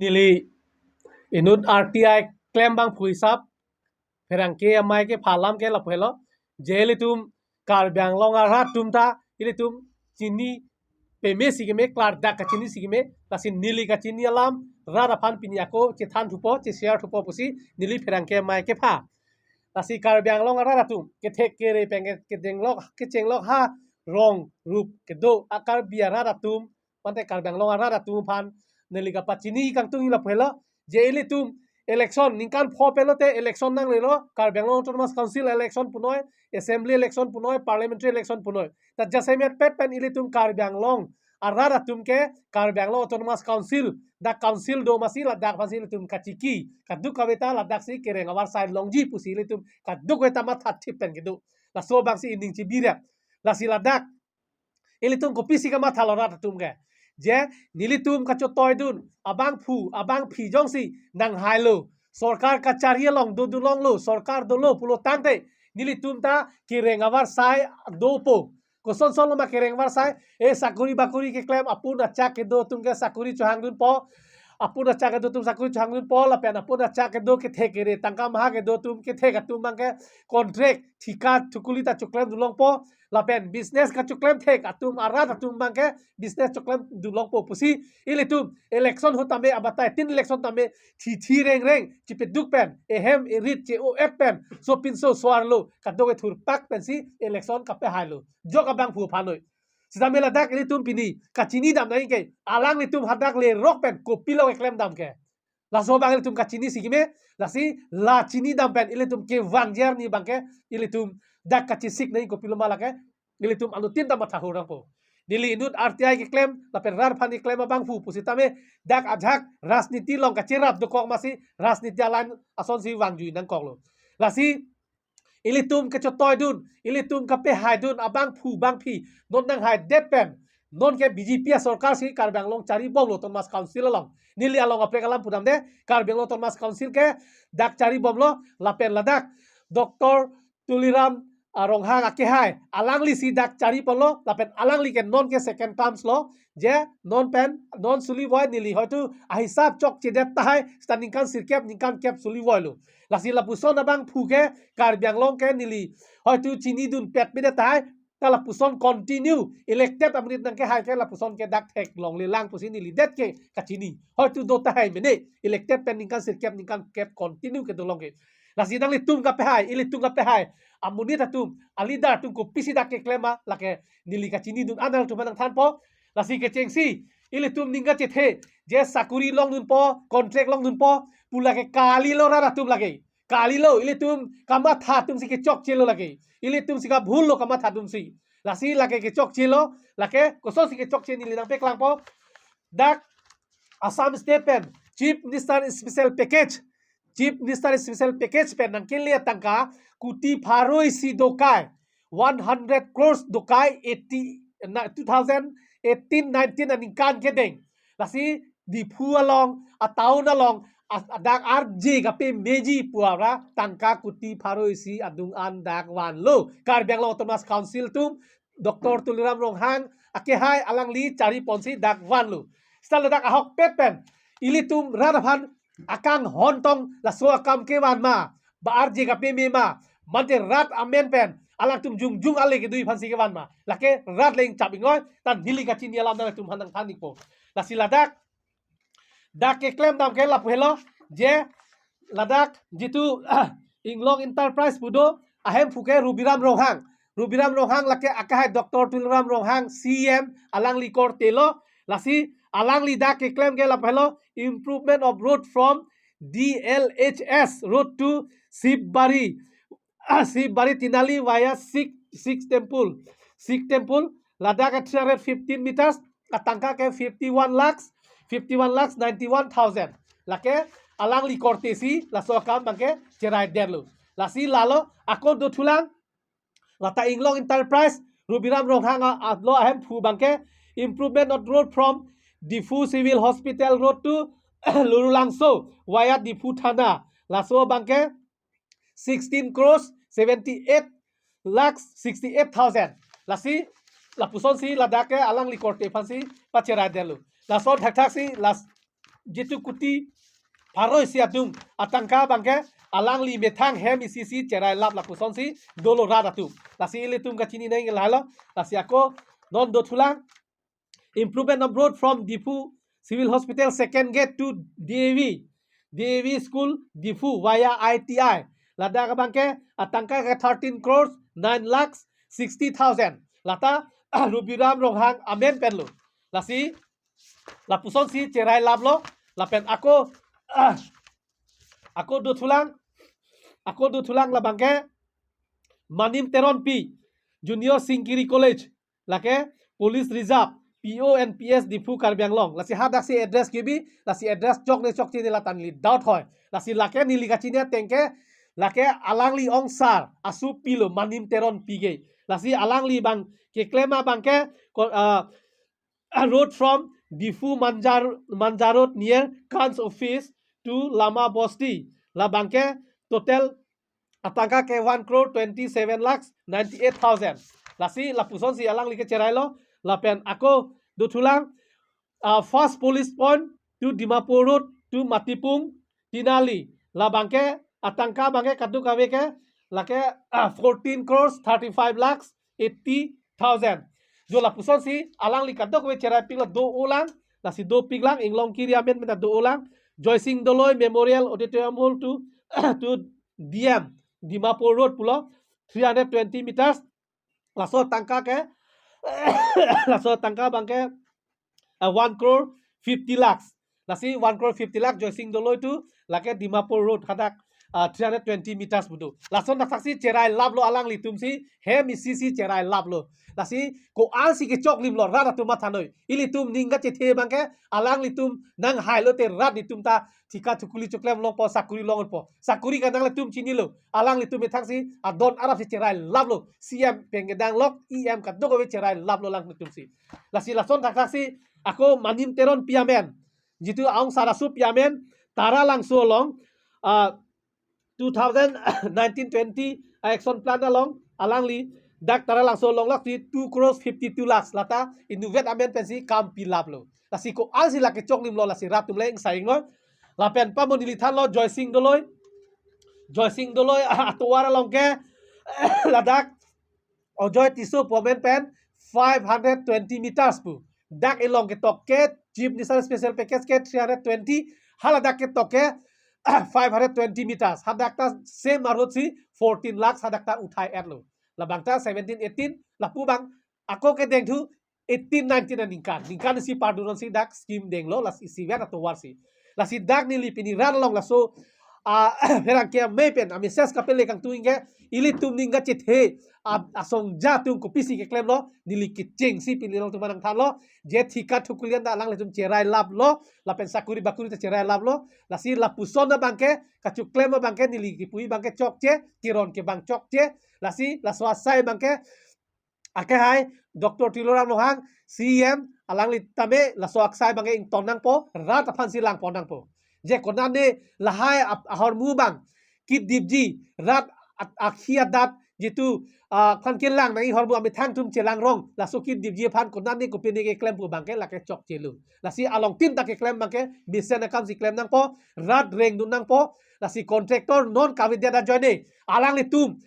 nili inut RTI claim bang phui sap ferang ke amai ke phalam ke lapelo jeli tum kar byang long arat tum ta ili tum chini peme sigime klar dak ka chini sigime lasin nili ka chini alam rara phan pinyako che than thupo che share thupo pusi nili ferang ke amai ke pha lasi kar byang long arat tum ke thek ke re peng ke denglok ke chenglok ha rong rup ke do akar biara tum pante kar byang long arat tum phan nili ka pachini kang tung lapelo jeli tum election ningkan pho pelote election nang lelo kar bengaluru autonomous council election punoi assembly election punoi parliamentary election punoi ta jasemet pet pen ilitum kar bengalong arara tumke kar bengaluru autonomous council da council do masi la dak fasil tum kachiki kadu kaweta la dak si kereng awar side longji pusi ilitum kadu kweta ma that tip pen gitu la so bang si inding cibira la si la dak ilitum kopisi ka ma thalora tumke je nilitum kacho toy dun abang phi jongsi nang hailo सरकार का चाहिए लोग दो लोग लो सरकार दो लो पुलो तांते nilitum ta kirengavar sai do po koson solo ma kirengavar sai e sakuri bakuri ke claim apun acha ke do tum ke sakuri chohang dun po apun acha ke do tum sakuri chohang dun po la pen apun acha ke do ke the ke re tangka ma ke do tum ke the ka tum mang ke contract thika thukuli ta chuklem dulong po la pen business ka chuklem the ka tum ara ta tum mang ke business chuklem dulong po pusi ile tum election hotame abatai tin election tame thi reng chipet duk pen ehem erit che o ek pen so pin so swarlo ka do ke thur pak pen si election ka pe hailo jo ka bang phu phanoi sidame la dak ile tum pini ka chini dam nai ke alang le tum hadak le rok pen ko pilo ke klem dam ke la so bang ile tum ka chini sigime la si la chini dam pen ile tum ke wangjer ni bang ke ile tum dak ka chisik nai ko pilo mala ke ile tum anu tin ta ma thahu rang po nili inut RTI ke claim la pen rar phani claim bang fu pusitame dak ajak rasniti long ka cherap do kok masi rasniti alan ason si wangju nang kok lo la si ilitum ke chotoy dun ilitum ka pe hai dun abang phu bang phi non nang hai det pen non ke BJP sarkar si kar bang long chari bom lo Thomas council long nili along apre kalam pudam de kar bang lo Thomas council ke dak chari bom lo la pen ladak Dr. Tuliram Ronghang ake hai alang li si dak chari polo la pen alang li ke non ke second terms lo je non pen non suli void nili hoitu ahisab chok chedet tai standing kan sirkep ningkan kep suli void lo la si la puson abang phu ke kar byang long ke nili hoitu chini dun pet me de tai ta la puson continue elected amrit nang ke hai ke la puson ke dak thek long le lang pusi nili det ke ka chini hoitu do tai mene elected pen ningkan sirkep ningkan kep continue ke do long ke la si dang li tum ka pe hai ili tum ka pe hai amuni tatum alida tum ko pisi dak ke klema la ke nili ka chini dun anal tu manang than po la si ke chengsi ili tum ninga che the je sakuri long dun po contract long dun po pula ke kali lo ra tum lage kali lo ili tum kama tha tum si ke chok chelo lage ili tum si ka bhul lo kama tha tum si la si lage ke chok chelo la ke koso si ke chok che nili nang pe klang po dak Assam state pen chief minister special package chief minister special package pen nang kinlia tangka kuti pharoi si dokai 100 crores dokai 2018-19 aning kan ke deng lasi di phu along ataun along adak RJ ka pe meji puara tangka kuti pharoi si adung an dak wan lo kar byang lo Thomas council tum Dr. Tuliram Ronghang ake hai alang li chari ponsi dak wan lo stal dak ahok pet pen ilitum radaphan akang hontong la so akam ke wan ma ba RJ ka pe me ma mante rat amen pen alang tum jung ale ke dui phansi ke wan ma lake rat leng chap ingoi tan hili ka chin yalam na tum hanang thanik po la siladak dak ke claim dam ke la phelo je ladak jitu inglong enterprise pudo ahem phuke Rubiram Ronghang lake akahai Dr. Tuliram Ronghang CM alang li kor telo lasi alang li dak ke claim ke la phelo improvement of road from DLHS road to Sibari Tinali via Sikh temple Ladakh at 315 meters katangka ke 51 lakhs 91,000 lake alang li kortesi la so kam bangke cerai derlu lasi lalo akon do thulang lata inglong enterprise Rubiram Ronghang lo ahem phu bangke improvement of road from Difu civil hospital road to Lurulangso via Difu thana la so bangke 16 crores 78 lakhs 68,000 lasi la puson si la dake alang li korte phansi pachera delu la so thak si las jitu kuti paroi siatum atangka bangke alang li methang hem isisi cerai lap la puson si dolo rada tu lasi ilitum kachini nai ngelalo lasi ako non do thulang improvement of road from Difu Civil Hospital second gate to DAV School Difu via ITI lada ka bangke atangka ka 13 crores 9 lakhs 60,000 lata Rubiram Roghang amen penlo lasi la puson si cerai lablo la pen ako do thulang la bangke Manim Teron P Junior Singkiri College lake Police Reserve PONPS Difu Karbi Anglong lasi hadak si address kibi lasi address chok ne chok chini latan li doubt hoy lasi lake nili kachinya tengke lake alangli ongsar asu pilo Manim Teron pige lasi alangli bang ke klema bangke road from Difu Manjarot near Khan's office to Lama Bosti la bangke total atangka ke 1 crore 27 lakhs 98,000 lasi la puson si alang like cerai lo la pen ako do thulang first police point to Dimapur road to Matipung Tinali la bangke atangka bangke kadu kawe ke lake 14 crores 35 lakhs 80,000 jo la puson si alang li kadu kawe cerai ping la do ulang lasi do pinglang inglong kiri amen mena do ulang Joy Singh Doloi Memorial Auditorium Hall to DM Dimapur Road pulo 320 meters laso tangka ke laso tangka bangke 1 crore 50 lakhs lasi 1 crore 50 lakh Joy Singh Doloi to lake Dimapur Road hadak 320 meters budu laso nak saksi cerai lablo alang li tumsi he misisi cerai lablo lasi ko alsi ke chok lim lo rada tu mathanoi ili tum ninga che the bangke alang li tum nang hailo te rad li tum ta thika thukuli choklem long po sakuri long po sakuri ka nang le tum chini lo alang li tum me thangsi adon arab si cerai lablo CM pengedang lok EM ka dogo we cerai lablo lang tum si lasi lason tak saksi ako Manim Teron piamen jitu aung sarasu piamen tara langso long 2019-20 action plan along alangli dak tara langso long lak 2 crores 52 lakhs lata innovate amen pensi kam pilap lo lasi ko alsi la ke chok lim lo lasi ratum leng saing lo la pen pa monili than lo Joy Singh Doloi atwara long ke ladak ojoy tisu pomen pen 520 meters pu dak elong ke toket jeep nissan special package ke 320 haladak ke toke 520 meters hadakta same marut si 14 lakhs hadakta uthai erlo labangta 17 18 lapu bang ako ke dengthu 18 19 ningkan si parduron si dak scheme denglo las isi vet atau warsi lasi dak ni lipini ran long laso herang ke mepen ami ses kapele kang tuinge ili tum ninga chethe asong jatung ko pisi ke klem lo niliki cheng si pinilong tumanang than lo je thika thukulian da lang le tum cerai lab lo lapen sakuri bakuri ta cerai lab lo lasi lapuson na bangke kachu klem bangke niliki pui bangke chok che kiron ke bang chok che lasi laswasai bangke ake hai Dr. Tiloram Roghang CM alang li tame laswaksai bangke ing tonang po rat aphan si lang ponang po je konan ne lahai ahor mu bang kit dipji rat akhia dat jitu khan kelang nai horbu ami thang tum chelang rong la sukit dipji phan konan ne kopini ke klem pu bangke la ke chok chelu la si along tin ta ke klem bangke mission akam si klem nang po rat reng dun nang po la si contractor non kavidya da joine alang li tum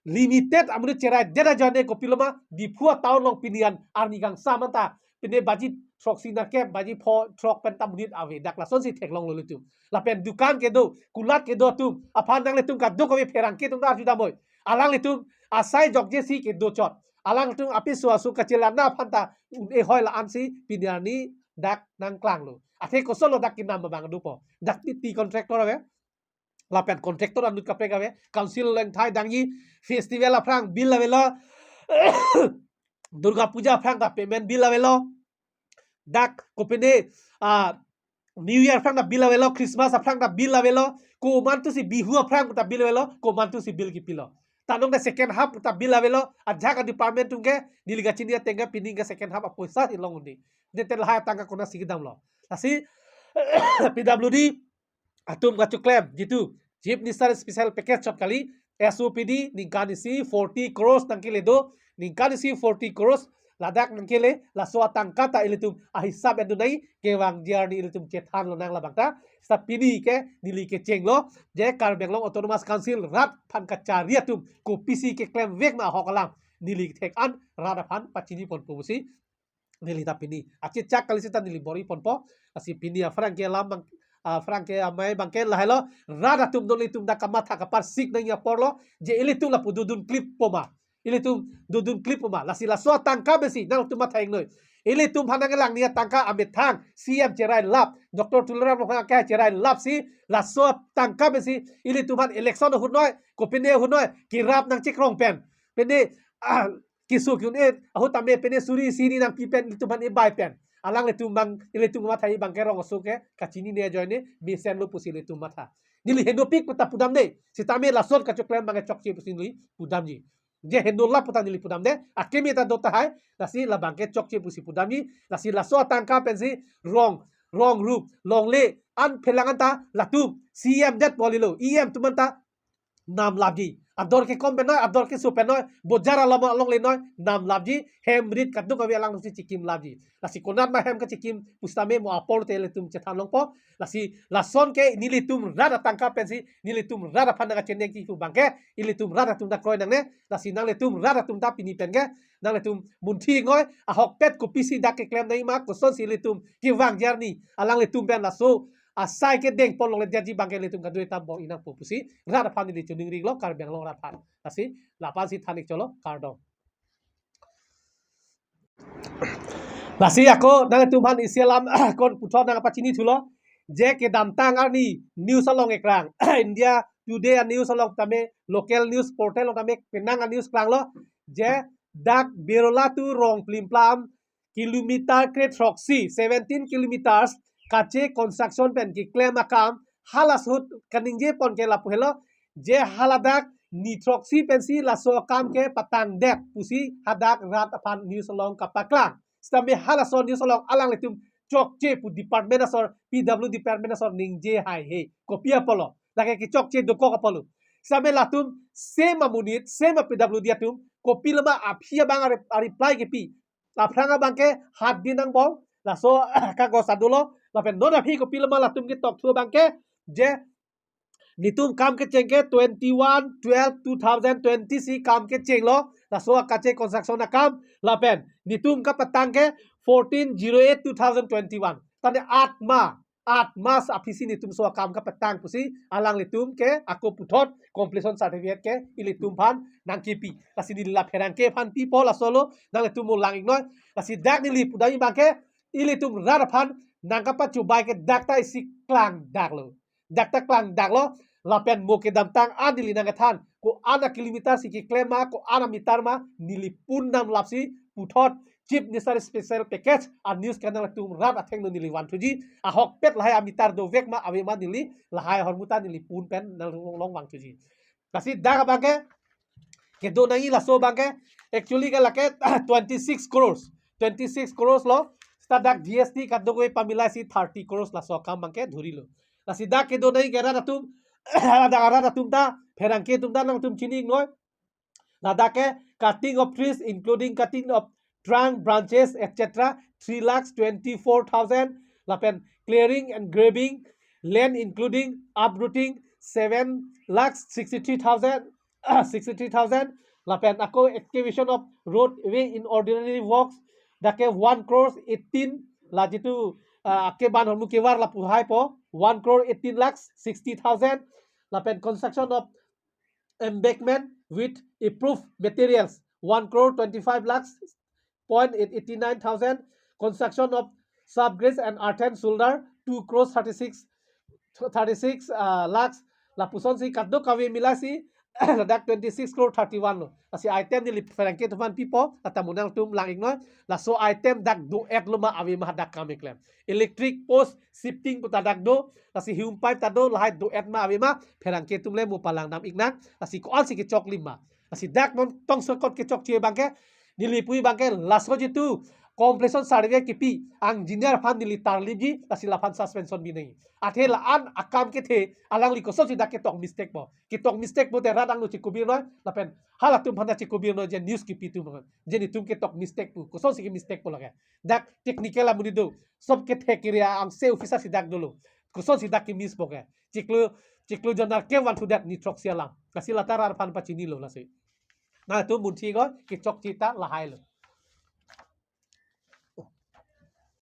limited amru cerai deda joine kopiloma dipua taun long pinian arni gang samanta pine baji trok sinar ke baji pho trok pen tam unit ave dak la son si thek long lo tum la pen dukan ke do kulat ke do tum aphan dang le tum ka do ko pherang ke tum da juda boy alang le tum asai jok je si ke do chot alang tum api suasu kacela na phanta e hoi la ansi piniani dak nang klang lo athe ko solo dak kinam bang du po dak ti contractor ave la pen contractor anut ka pega ve council leng thai dangi festival aprang bill avelo Durga Puja aprang ta payment bill avelo dak kopene New Year aprang ta bill avelo Christmas aprang ta bill avelo ko mantu si bihu aprang ta bill avelo ko mantu si bill ki pilo tanong da second half ta bill avelo adha ka department tungke niliga chinia tenga pininga second half apoisa ilong undi detel ha tangka kona sigidam lo asi PWD atum ka claim jitu Chief Minister Special Package chot kali SOPD ningkani si 40 crores tangki ledo ningkani si 40 crores ladak nang kele la so tangkata ilitum ahisab endunai kewang jarni ilitum cethan lo nang labangta sta pini ke nili ke cenglo je Karbenglong Autonomous Council rat phan kachariatum ko pisi ke klem vek ma hokalang nili tek an rada phan pachini pon pusi nili tapini achi chak kalisita nili bori ponpo asi pini afrang ke lam Franke amai bangke lahelo rada tum doli tum da kamata kapar sik nang ya porlo je ilitum la pududun klip poma ilitum dudun klip poma la sila so tangka besi nang tum mathaing noi ilitum phanang lang nia tangka amit thang CM cherai lap Dr. Tulram lokha ka cherai lap si la so tangka besi ilitum han election hunoi kopine hunoi kirap nang chikrong pen pene kisu kyun e ahu tamme pene suri sini nang pipen ilitum han e bai pen alang le tumbang ile tum matha i bangke rong osuke kachini ne joine misen lu pusi le tum matha nili hendo pik puta pudam de sitame la sot ka choklem bange chokchi pusi nili pudam ji je hendo la puta nili pudam de akemi ta dota hai lasi la bangke chokchi pusi pudam ji lasi la so tangka pensi rong rup long le an phelangan ta la tum CM det bolilo EM tumanta nam labji ador ke kom benoi ador ke su penoi bojara lama long le noi nam labji hemrit kaduk awi alang si chikim labji lasi konat ma hem ka chikim pustame mo apol te le tum chethan long po lasi lason ke nili tum rada tangka pensi nili tum rada phanda chenne ki ku bangke ili tum rada tum da kroi nang ne lasi nang le tum rada tum da pini penge nang le tum munthi ngoi a hok pet ku pisi dak ke klem nei ma ko son si le tum ki wang jarni alang le tum ben laso asai ke deng pon long le jaji bangke le tum kadui tam bo inang pusi rada phani le chuning ring lo Karbenglong rat phan lasi lapan si thanik cholo kardong lasi ako nang tuman isialam kon puthon nang pachini thulo je ke damtang arni news along ekrang India Today news along tame local news portal tame penang news krang lo je dak berola tu rong plimplam kilometer kret roxy 17 kilometers kache construction pen ki claim akam halasut kaningje pon ke lapu helo je haladak nitroxy pensi laso kam ke patang dep pusi hadak rat apan news along kapaklang stambe halason news along alang letum chok che pu department asor PW department asor ningje hai he kopia polo lage ki chok che doko kapolo stambe latum same amunit same PW diatum kopi lama aphia bang reply ke pi la phranga bangke hat dinang bong laso kago sadulo la pen nona phi kopi lama latum ke tok thu bangke je nitum kam ke chengke 21/12/2020 si kam ke chenglo la so kache construction na kam la pen nitum ka patang ke 14/08/2021 tane 8 mas apisi nitum so kam ka patang pusi alang litum ke ako puthot completion certificate ke ilitum phan nang kipi lasi di la pherang ke phan pi pol asolo nang litum lang ignoi lasi dak ni li pudai bangke ilitum rar phan nang ka pachu bai ke dak tai si klang dak lo dakta klang daklo lapen mo ke damtang adili nang than ko ana kilometer si ki klema ko ana mitar ma nilipun nam lapsi puthot chief minister special package a news channel tum rat atheng no nili 1 a hok pet lahai amitar do vek ma awe ma nili lahai hormuta nili pun pen nal long wang tuji kasi daga bangke ke do nangi la so bangke actually ka lake 26 crores lo stadak GST kadogoi pamilai si 30 crores la so kam bangke dhuri lo la sida ke do nahi gera datum ada datum ta pherang ke tum ta nang tum chini noi lada ke cutting of trees including cutting of trunk branches etc 3,24,000 lapen clearing and grading land including uprooting 7,63,000 lapen ako excavation of roadway in ordinary works dake 1 crore 18 la jitu ke ban hormu kewar la puhai po 1 crore 18,60,000 lapen construction of embankment with improved materials 1 crore 25,89,000 construction of subgrades and earthen shoulder 2 crore 36 lakhs la puson si kaddo kawe milasi dak 26 crore 31 lo asi item ni ferangke tuman pipo atamunang tum lang igno la so item dak do ek luma awi mah dak kami klem electric post shifting puta dak do lasi hium pipe tado lahai do et ma awi ma ferangke tum le mu palang nam igna lasi ko al si ke chok lima lasi dak mon tong sokot ke chok che bangke nilipui bangke laso jitu completion certificate ki pi ang engineer fan ni tar libji la sila fan suspension bi nei athe la an akam ke the alang li ko so sida ke tok mistake bo te radang nu chikubir no la pen hala tum phana chikubir no je news ki pi tum je ni tum ke tok mistake pu ko so si mistake po lage dak technical la muni do sob ke the kiria ang se officer sidak dolo ko so sida ki miss boge chiklu jonar ke wan to that ni trok sia lang kasila tarar fan pa chini lo la se na tu mun thi go ki chok chita la hai lo